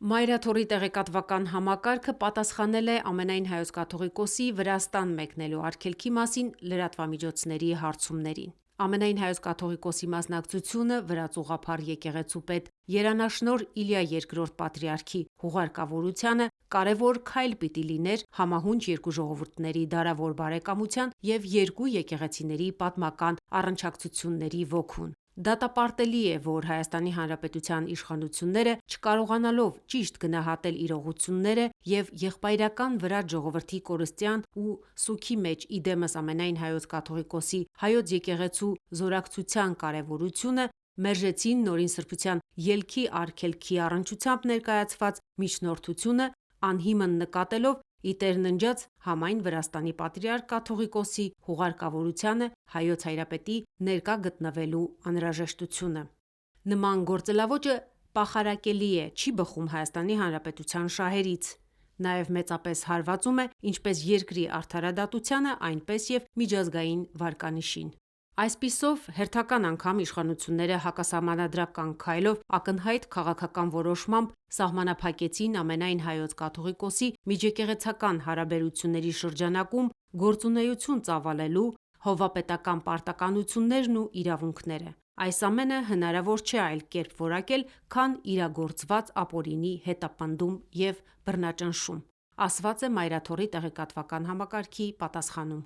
Մայրաթորի տեղեկատվական համակարգը պատասխանել է ամենայն Հայոց կաթողիկոսի Վրաստան մեկնելու արգելքի մասին լրատվամիջոցների հարցումներին։ Ամենայն Հայոց կաթողիկոսի մասնակցությունը վրաց ուղղափառ եկեղեցու պետ Երանաշնորհ Իլյա II պատրիարքի հուղարկավորությանը կարևոր քայլ պիտի լիներ համահունչ երկու ժողովուրդների դարավոր բարեկամության և երկու եկեղեցիների պատմական առնչակցությունների ոգուն։ Դատապարտելի է, որ ՀՀ իշխանությունները, չկարողանալով ճիշտ գնահատել իրողությունները և եղբայրական վրաց ժողովրդի կորստյան ու սուգի մեջ իդեմս ամենայն Հայոց կաթողիկոսի Հայոց եկեղեցու զորակցության կարևորությունը, մերժեցին Նորին սրբության ելքի արգելքի առնչությամբ ներկայացված միջնորդությունը, անհիմն նկատելով ի տեր ննջած համայն Վրաստանի պատրիարք կաթողիկոսի հուղարկավորությանը Հայոց Հայրապետի ներկա գտնվելու անհրաժեշտությունը։ Նման գործելաոճը պախարակելի է, չի բխում ՀՀ շահերից, նաև մեծապես հարվածում է ինչպես երկրի արդարադատությանը, այնպես և միջազգային վարկանիշին։ Այսպիսով, հերթական անգամ իշխանությունները հակասահմանադրական քայլով ակնհայտ քաղաքական որոշմամբ սահմանափակեցին ամենայն Հայոց կաթողիկոսի միջեկեղեցական հարաբերությունների շրջանակում գործունեություն ծավալելու հովվապետական պարտականություններն ու իրավունքները։ Այս ամենը հնարավոր չէ այլ կերպ որակել, քան իրագործված ապօրինի հետապնդում և բռնաճնշում, ասված է Մայրաթորի տեղեկատվական համակարգի պատասխանում։